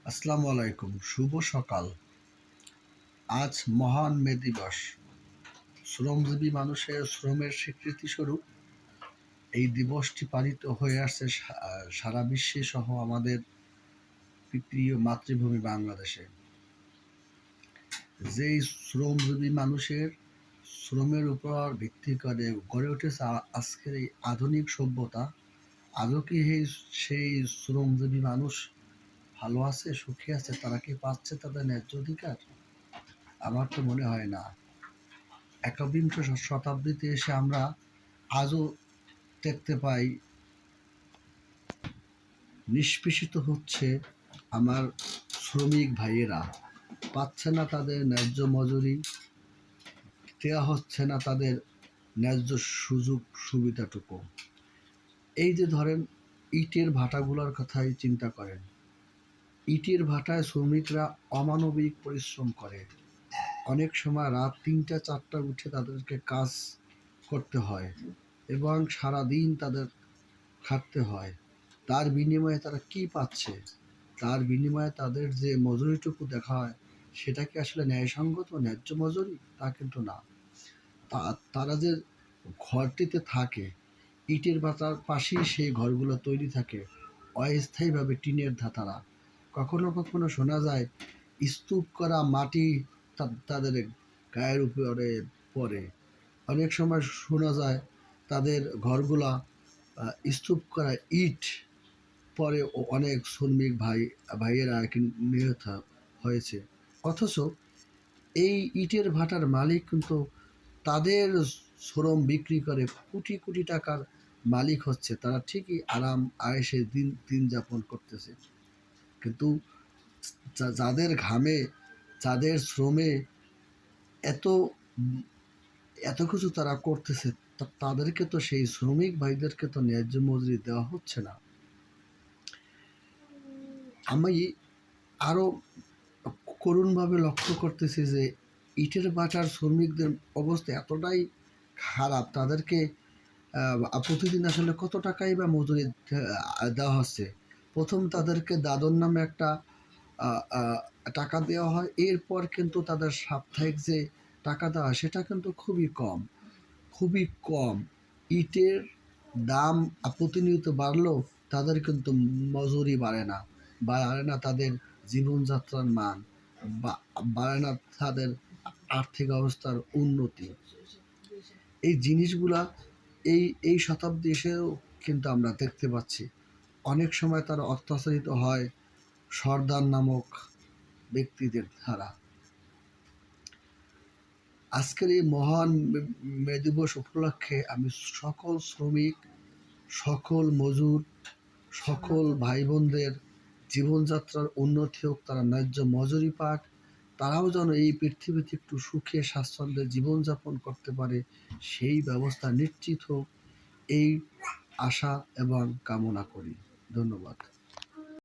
আসসালামু আলাইকুম, শুভ সকাল। আজ মহান মে দিবস। শ্রমজীবী মানুষের শ্রমের স্বীকৃতি স্বরূপ এই দিবসটি পালিত হয়ে আসছে সারা বিশ্বে সহ আমাদের প্রিয় মাতৃভূমি বাংলাদেশে। যেই শ্রমজীবী মানুষের শ্রমের উপর ভিত্তি করে গড়ে উঠেছে আজকের এই আধুনিক সভ্যতা, আজও কি সেই শ্রমজীবী মানুষ ভালো আছে, সুখী আছে? তারা কি পাচ্ছে তাদের ন্যায্য অধিকার? আমার তো মনে হয় না। একবিংশ শতাব্দীতে এসে আমরা আজও দেখতে পাই নিষ্পেষিত হচ্ছে আমার শ্রমিক ভাইয়েরা। পাচ্ছে না তাদের ন্যায্য মজুরি, দেওয়া হচ্ছে না তাদের ন্যায্য সুযোগ সুবিধাটুকু। এই যে ধরেন ইটের ভাটাগুলোর কথাই চিন্তা করেন। ইটের ভাটায় শ্রমিকরা অমানবিক পরিশ্রম করে। অনেক সময় রাত ৩টা-৪টা উঠে তাদেরকে কাজ করতে হয় এবং সারাদিন তাদের খাটতে হয়। তার বিনিময়ে তারা কি পাচ্ছে? তার বিনিময়ে তাদের যে মজুরিটুকু দেখা হয়, সেটা কি আসলে ন্যায়সঙ্গত, ন্যায্য মজুরি? তা কিন্তু না। তারা যে ঘরটিতে থাকে, ইটের ভাটার পাশেই সেই ঘরগুলো তৈরি থাকে অস্থায়ীভাবে, টিনের ধাতারা। কখনো কখনো শোনা যায় স্তূপ করা মাটি তাদের গায়ের উপরে পড়ে। অনেক সময় শোনা যায় তাদের ঘরগুলা স্তূপ করা ইট পরে অনেক শ্রমিক ভাইয়েরা নিহত হয়েছে। অথচ এই ইটের ভাটার মালিক কিন্তু তাদের শ্রম বিক্রি করে কোটি কোটি টাকার মালিক হচ্ছে। তারা ঠিকই আরাম আয়েসে দিন যাপন করতেছে, কিন্তু যাদের ঘামে, যাদের শ্রমে এত এত কিছু তারা করতেছে, তাদেরকে তো, সেই শ্রমিক ভাইদেরকে তো ন্যায্য মজুরি দেওয়া হচ্ছে না। আমি আরও করুণভাবে লক্ষ্য করতেছি যে ইটের ভাটার শ্রমিকদের অবস্থা এতটাই খারাপ, তাদেরকে প্রতিদিন আসলে কত টাকাই বা মজুরি দেওয়া হচ্ছে। প্রথম তাদেরকে দাদন নামে একটা টাকা দেওয়া হয়, এরপর কিন্তু তাদের সাপ্তাহিক যে টাকা দেওয়া সেটা কিন্তু খুবই কম, খুবই কম। ইটের দাম প্রতিনিয়ত বাড়লেও তাদের কিন্তু মজুরি বাড়ে না তাদের জীবনযাত্রার মান, বাড়ে না তাদের আর্থিক অবস্থার উন্নতি। এই জিনিসগুলা এই শতাব্দী এসেও কিন্তু আমরা দেখতে পাচ্ছি। অনেক সময় তারা অত্যাচারিত হয় সর্দার নামক ব্যক্তিদের দ্বারা। আজকের এই মহান মে দিবস উপলক্ষে আমি সকল শ্রমিক, সকল মজুর, সকল ভাই বোনদের জীবনযাত্রার উন্নতি হোক, তারা ন্যায্য মজুরি পাক, তারাও যেন এই পৃথিবীতে একটু সুখে স্বাচ্ছন্দ্যে জীবনযাপন করতে পারে, সেই ব্যবস্থা নিশ্চিত হোক, এই আশা এবং কামনা করি। ধন্যবাদ।